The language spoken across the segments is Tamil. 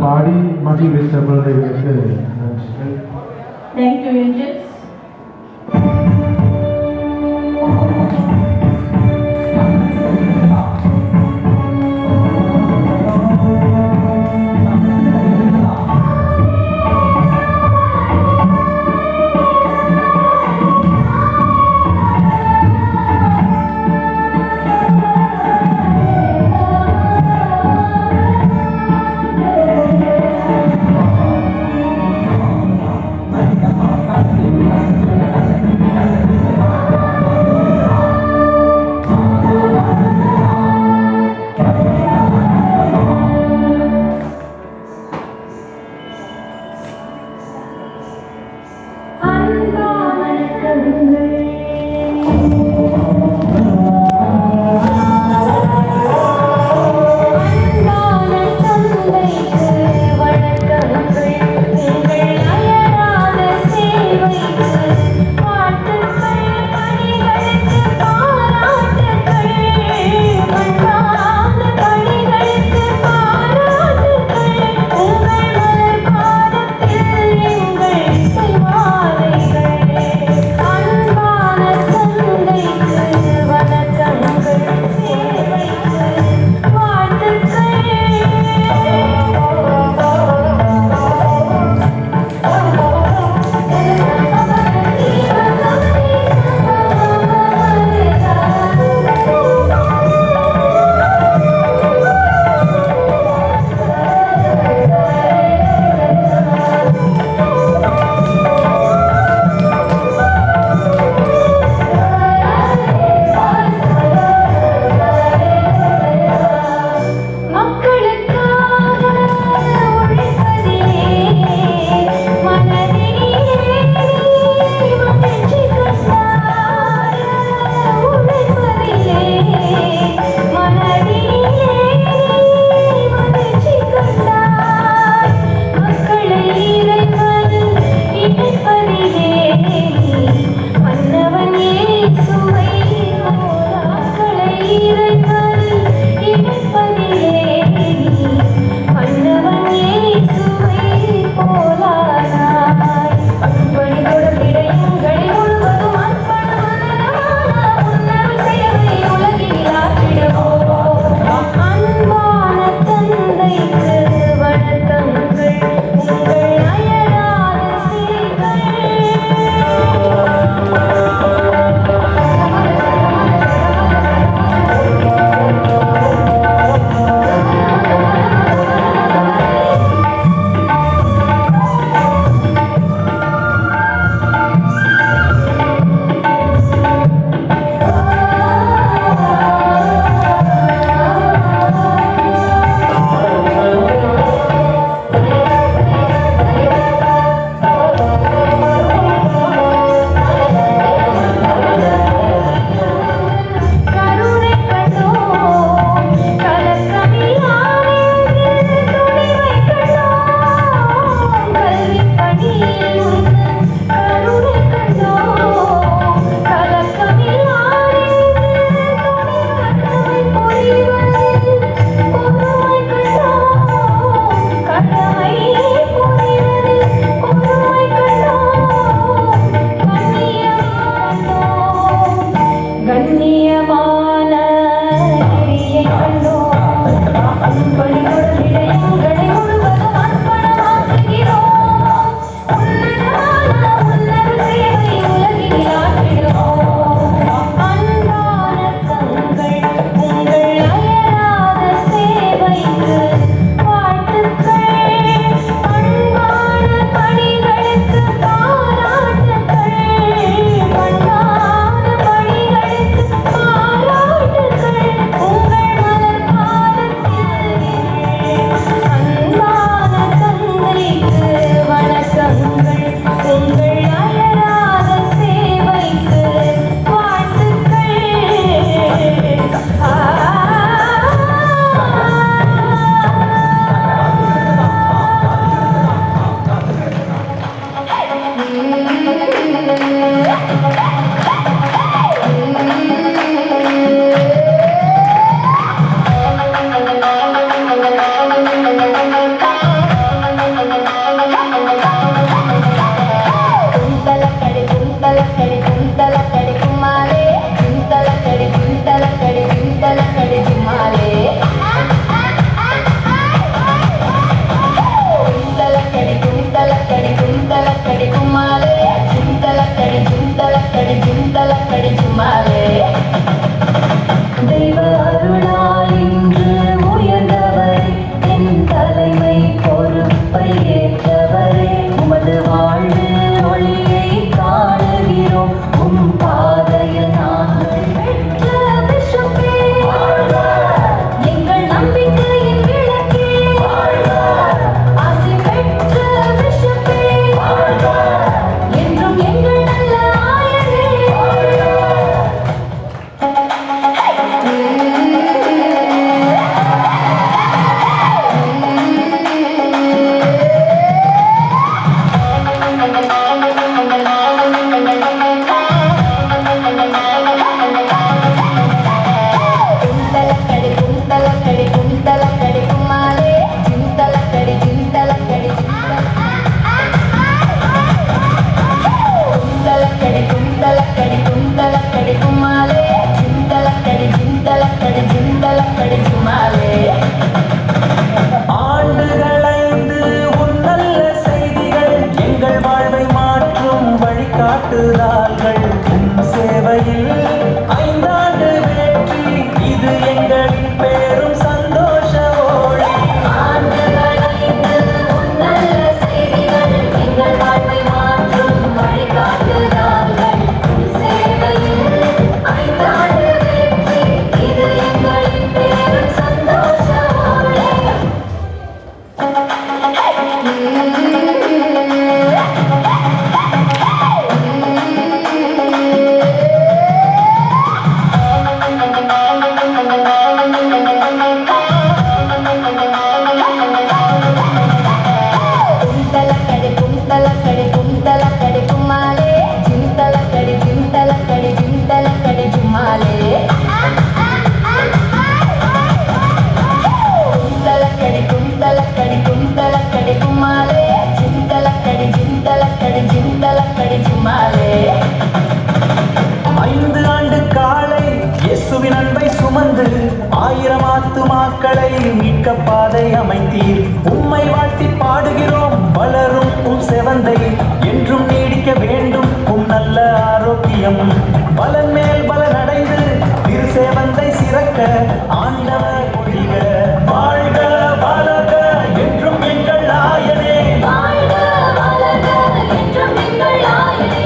பாடி மகிழ்வித்த குழந்தைகளுக்கு நன்றிகள். Thank you, angels. மக்களை மீட்க பாதை அமைத்தீர். உம்மை வாழ்த்தி பாடுகிறோம், வளரும் உம் செவந்தை என்றும் நீடிக்க வேண்டும் உம் நல்ல ஆரோக்கியம். பலன் மேல் பலன் அடைந்து திரு சேவந்தை சிறக்க ஆண்டவர் ஒழிக. வாழ்க வளர்க என்றும் எங்கள் ஆயனே, வாழ்க வளர்க என்றும் எங்கள் ஆயனே.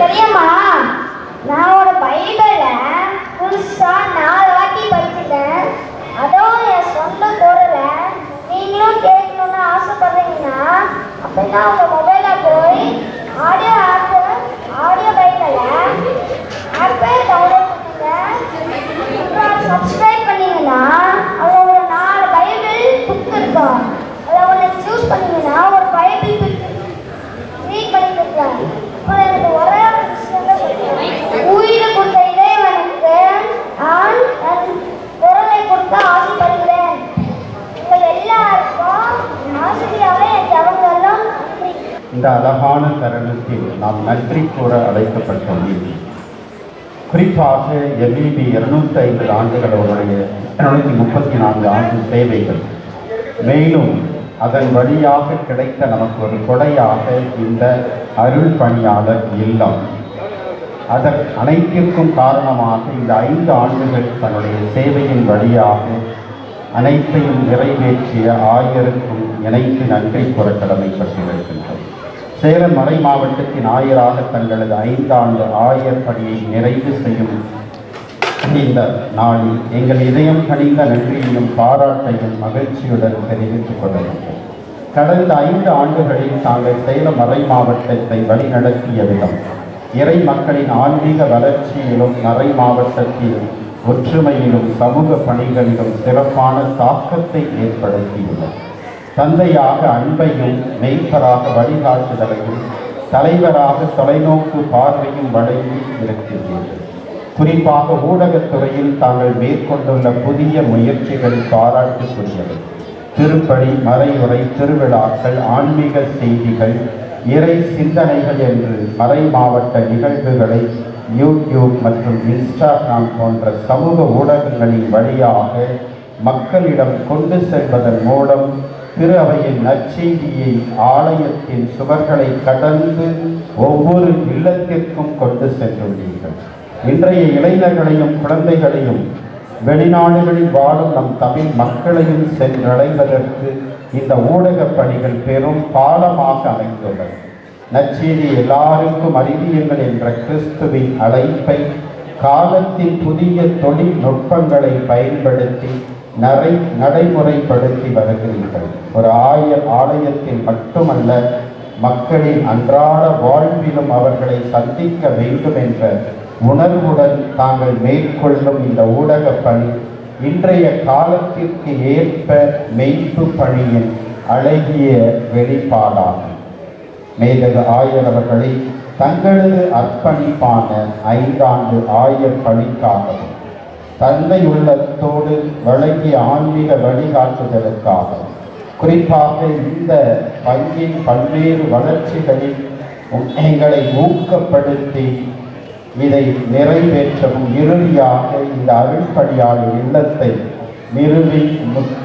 தெரியுமா, நான் ஒரு பைபிள புதுசா 4 வாட்டி படிச்சுட்டேன். அதுவும் என் சொந்த குரல நீங்களும் கேட்கணும்னு ஆசைப்படுறீங்கன்னா அப்படின்னா உங்க மொபைல போய் ஆடியோ பைபிள ஆப்பே டவுன்லோட் பண்ணுங்க. சப்ஸ்கிரைப் பண்ணீங்கன்னா அதில் ஒரு 4 பைபிள் புக் இருக்கும். அதில் ஒன்று சூஸ் பண்ணீங்கன்னா ஒரு பைபிள் புக் ரீட் பண்ணிட்டு இருக்கேன். அப்புறம் எனக்கு ஒரே ஒரு விஷயம் தான் சொல்லுவேன். உயிரை கொடுத்த இறைவனுக்கு நான் குரலை கொடுக்க ஆசைப்படுகிறேன். உங்கள் எல்லாருக்கும் ஆசிரியாவே என் ஜபங்களும். இந்த அழகான தருணத்தில் நாம் நன்றி கூற அழைக்கப்பட்டுள்ளோம். குறிப்பாக எல்இபி 250 ஆண்டுகளுடைய 234 ஆண்டு சேவைகள், மேலும் அதன் வழியாக கிடைத்த நமக்கு ஒரு கொடையாக இந்த அருள் பணியாளர் இல்லம். அனைத்திற்கும் காரணமாக இந்த 5 ஆண்டுகள் தன்னுடைய சேவையின் வழியாக அனைத்தையும் நிறைவேற்றிய ஆயருக்கும் இணைத்து நன்றி கூற கடமைப்பட்டிருக்கின்றோம். சேலம் மறை மாவட்டத்தின் ஆயராக தங்களது 5 ஆண்டு ஆயர் பணியை நிறைவு செய்யும் இந்த நாளில் எங்கள் இதயம் கனிந்த நன்றியையும் பாராட்டையும் மகிழ்ச்சியுடன் தெரிவித்துக் கொள்கின்றோம். கடந்த 5 ஆண்டுகளில் தாங்கள் சேலம் மறை மாவட்டத்தை வழிநடத்திய விதம் இறை மக்களின் ஆன்மீக வளர்ச்சியிலும் மறை மாவட்டத்தில் ஒற்றுமையிலும் சமூக பணிகளிலும் சிறப்பான தாக்கத்தை ஏற்படுத்தியுள்ளது. தந்தையாக அன்பையும் மெய்ப்பராக வழிகாட்டுதலையும் தலைவராக தொலைநோக்கு பார்வையும் வழங்கி இருக்கின்றீர்கள். குறிப்பாக ஊடகத்துறையில் தாங்கள் மேற்கொண்டுள்ள புதிய முயற்சிகள் பாராட்டுக்குரியவை. திருப்பலி, மறையுரை, திருவிழாக்கள், ஆன்மீக செய்திகள், இறை சிந்தனைகள் என்று மறை மாவட்ட நிகழ்வுகளை யூடியூப் மற்றும் இன்ஸ்டாகிராம் போன்ற சமூக ஊடகங்களின் வழியாக மக்களிடம் கொண்டு செல்வதன் மூலம் திரு அவையின் நற்செய்தியை ஆலயத்தின் சுவர்களை கடந்து ஒவ்வொரு இல்லத்திற்கும் கொண்டு சென்றுள்ளீர்கள். இன்றைய இளைஞர்களையும் குழந்தைகளையும் வெளிநாடுகளில் வாழும் நம் தமிழ் மக்களையும் சென்றடைவதற்கு இந்த ஊடகப் பணிகள் பெரும் பாலமாக அமைந்துள்ளது. நற்செய்தி எல்லாருக்கும் அறிவியுங்கள் என்ற கிறிஸ்துவின் அழைப்பை காலத்தின் புதிய தொழில்நுட்பங்களை பயன்படுத்தி நடைமுறைப்படுத்தி வருகிறீர்கள். ஒரு ஆலயத்தில் மட்டுமல்ல, மக்களின் அன்றாட வாழ்விலும் அவர்களை சந்திக்க வேண்டும் என்ற உணர்வுடன் தாங்கள் மேற்கொள்ளும் இந்த ஊடகப் பணி இன்றைய காலத்திற்கு ஏற்ப மெய்ப்பு பணியின் அழகிய வெளிப்பாடாகும். மேதகு ஆயர் அவர்களை தங்களது அர்ப்பணிப்பான 5 ஆண்டு ஆயர் பணிக்காகவும் தந்தை உள்ளத்தோடு வழங்கிய ஆன்மீக வழிகாட்டுதலுக்காகவும் குறிப்பாக இந்த பங்கின் பல்வேறு வளர்ச்சிகளில் எங்களை ஊக்கப்படுத்தி இதை நிறைவேற்றவும் இறுதியாக இந்த அருள்பணியாளர் இல்லத்தை நிறுவி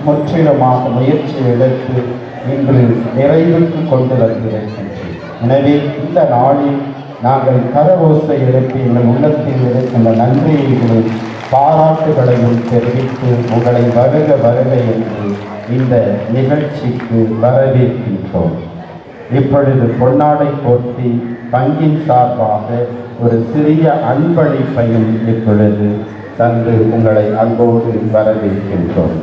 முற்றிலுமாக முயற்சி எடுத்து இன்று நிறைவுக்கு கொண்டு வந்திருக்கின்றேன். எனவே இந்த நாளில் நாங்கள் கரவோசை எழுப்பி எங்கள் உள்ளத்தில் இருக்கின்ற நன்றியையும் பாராட்டுகளையும் தெரிவித்து உங்களை வருக வருக என்று இந்த நிகழ்ச்சிக்கு வரவேற்கின்றோம். இப்பொழுது பொன்னாடை போர்த்தி பங்கின் சார்பாக ஒரு சிறிய அன்பளிப்பையும் இப்பொழுது தந்து உங்களை அன்போடு வரவேற்கின்றோம்.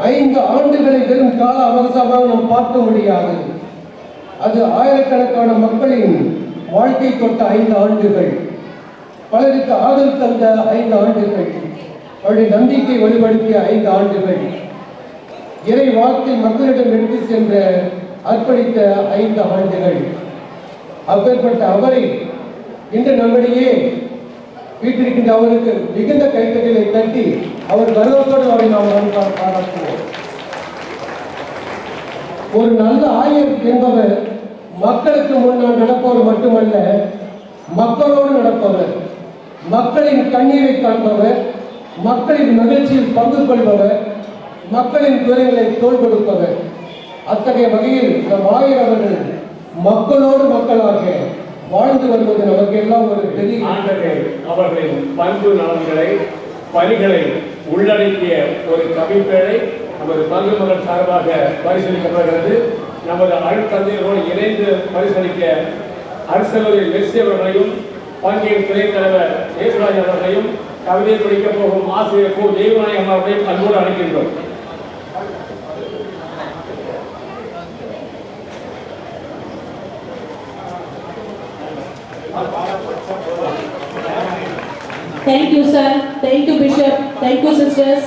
5 ஆண்டுகளை வெறும் கால அவகாசமாக நாம் பார்க்க முடியாது. அது ஆயிரக்கணக்கான மக்களின் வாழ்க்கை தொட்ட 5 ஆண்டுகள், பலருக்கு ஆதரவு தந்த 5 ஆண்டுகள், அவருடைய நம்பிக்கை வலுப்படுத்திய 5 ஆண்டுகள், இறை வாழ்க்கை மக்களிடம் எடுத்து சென்ற அர்ப்பணித்த 5 ஆண்டுகள். அப்பேற்பட்ட அவரை இன்று நம்மிடையே வீட்டிருக்கின்ற அவருக்கு மிகுந்த கைத்தட்டலை தட்டி அவர் கர்வத்தோடு அவரை நாம் பாராட்டுவோம். ஒரு நல்ல ஆயர் என்பவர் மக்களுக்கு முன்னால் நடப்பவர் மட்டுமல்ல, மக்களோடு நடப்பவர், மக்களின் கண்ணீரை காண்பவர், மக்களின் மகிழ்ச்சியில் பங்கு கொள்பவர், மக்களின் துறைகளை தோள் கொடுப்பவர். அத்தகைய வகையில் நம் ஆயர் அவர்கள் மக்களோடு மக்களாக வாழ்ந்து வருவது நமக்கு எல்லாம் ஒரு பெரிய ஆண்டர்கள் அவர்களின் பண்பு நலன்களை பணிகளை உள்ளடக்கிய ஒரு கவிப்பேழை நமது பங்கு மகள் சார்பாக பரிசீலிக்கப்படுகிறது. நமது அருட்தந்தையரோடு இணைந்து பரிசீலிக்க அரசலூர் மெர்சி அவர்களையும் பங்கின் துணைத் தலைவர் தேசராஜ் அவர்களையும் கவிதை படிக்கப் போகும் ஆசிரியர் கு தெய்வநாயகம் அவர்களையும் அன்போடு அழைக்கின்றோம். Thank you, sir. Thank you, Bishop. Thank you, sisters.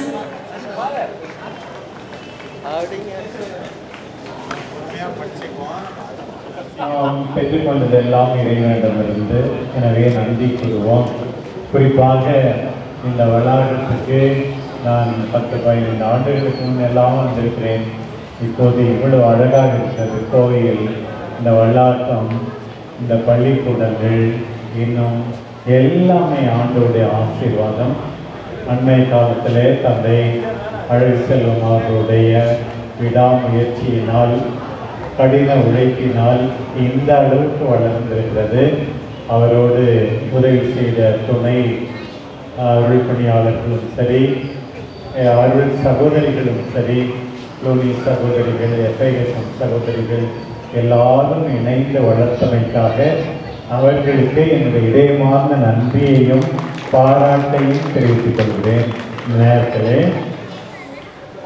நாம் பெற்றுக்கொண்டதெல்லாம் இறைவனிடமிருந்து, எனவே நன்றி கூறுவோம். குறிப்பாக இந்த வளாகத்துக்கு நான் 10-15 ஆண்டுகளுக்கு முன்னெல்லாம் வந்திருக்கிறேன். இப்போது இவ்வளவு அழகாக இருக்கிறது கோவில், இந்த வளாகம், இந்த பள்ளிக்கூடங்கள், இன்னும் எல்லாமே ஆண்டோடைய ஆசீர்வாதம். அண்மை காலத்திலே தந்தை அழகு செல்வம் அவர்களுடைய விடாமுயற்சியினால், கடின உழைப்பினால் இந்த அளவுக்கு வளர்ந்திருக்கிறது. அவரோடு உதவி செய்த துணை அருள்பணியாளர்களும் சரி, அருள் சகோதரிகளும் சரி, லோனி சகோதரிகள், எஃப்ஐஎஸ்எம் சகோதரிகள் எல்லாரும் இணைந்து வளர்த்தமைக்காக அவர்களுக்கு என்னுடைய இதயமார்ந்த நன்றியையும் பாராட்டையும் தெரிவித்துக் கொள்கிறேன். இந்த நேரத்தில்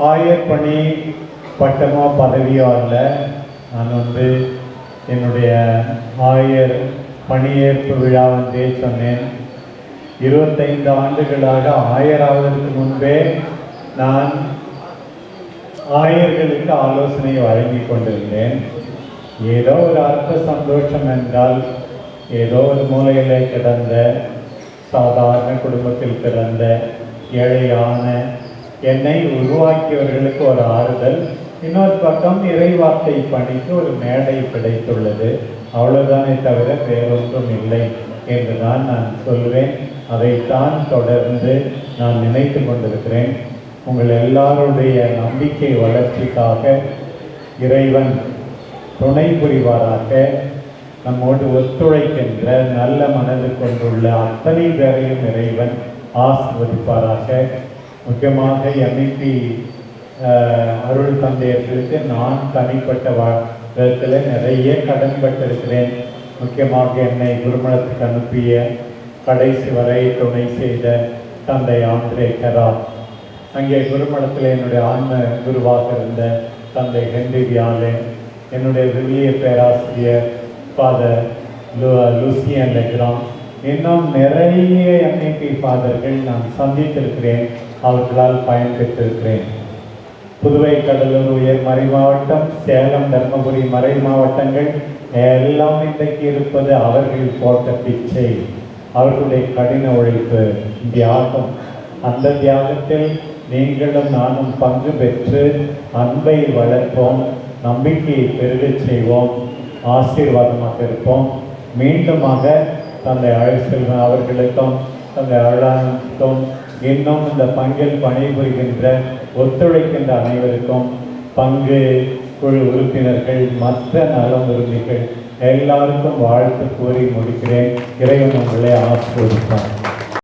ஆயர் பணி பட்டமோ பதவியோ அல்ல, நான் என்னுடைய ஆயர் பணியேற்பு விழா சொன்னேன். 25 ஆண்டுகளாக ஆயராவதற்கு முன்பே நான் ஆயர்களுக்கு ஆலோசனை வழங்கி கொண்டிருந்தேன். ஏதோ ஒரு அற்ப சந்தோஷம் என்றால், ஏதோ ஒரு மூலையில் கிடந்த சாதாரண குடும்பத்தில் பிறந்த ஏழையான என்னை உருவாக்கியவர்களுக்கு ஒரு ஆறுதல், இன்னொரு பக்கம் இறைவார்த்தை பணிக்கு ஒரு மேடை கிடைத்துள்ளது, அவ்வளவுதானே தவிர வேறொன்றும் இல்லை என்றுதான் நான் சொல்வேன். அதைத்தான் தொடர்ந்து நான் நினைத்து கொண்டிருக்கிறேன். உங்கள் எல்லாருடைய நம்பிக்கை வளர்ச்சிக்காக இறைவன் துணை புரிவாராக. நம்மோடு ஒத்துழைக்கின்ற நல்ல மனது கொண்டுள்ள அத்தனை பேரையும் இறைவன் ஆசீர்வதிப்பாராக. முக்கியமாக எம்இபி அருள் தந்தையர்களுக்கு நான் தனிப்பட்ட விதத்தில் நிறைய கடன்பட்டிருக்கிறேன். முக்கியமாக என்னை குருமணத்துக்கு அனுப்பிய கடைசி வரை துணை செய்த தந்தை ஆந்திரே கரா, அங்கே குருமணத்தில் என்னுடைய ஆன்ம குருவாக இருந்த தந்தை ஹென்றி வியாலே, என்னுடைய விவிலிய பேராசிரியர் ஃபாதர் லூசியன் லெக்ரான், இன்னும் நிறைய எம்இபி ஃபாதர்கள் நான் சந்தித்திருக்கிறேன், அவர்களால் பயன்பெற்றிருக்கிறேன். புதுவை, கடலூர் உயர் மறை மாவட்டம், சேலம், தர்மபுரி மறை மாவட்டங்கள் எல்லாம் இன்றைக்கு இருப்பது அவர்கள் போட்ட பிச்சை, அவர்களுடைய கடின உழைப்பு, தியாகம். அந்த தியாகத்தில் நீங்களும் நானும் பங்கு பெற்று அன்பை வளர்ப்போம், நம்பிக்கையை பெருகச் செய்வோம், ஆசீர்வாதமாக இருப்போம். மீண்டுமாக தந்தை அழைச்செல்வன் அவர்களுக்கும் தந்தை அருளானுக்கும் இன்னும் இந்த பங்கில் பணிபுரிகின்ற ஒத்துழைக்கின்ற அனைவருக்கும், பங்கு குழு உறுப்பினர்கள், மற்ற நலம் விரும்பிகள் எல்லாருக்கும் வாழ்த்து கூறி முடிக்கிறேன். இறைவன் உங்களை ஆசீர்வதிப்பார்.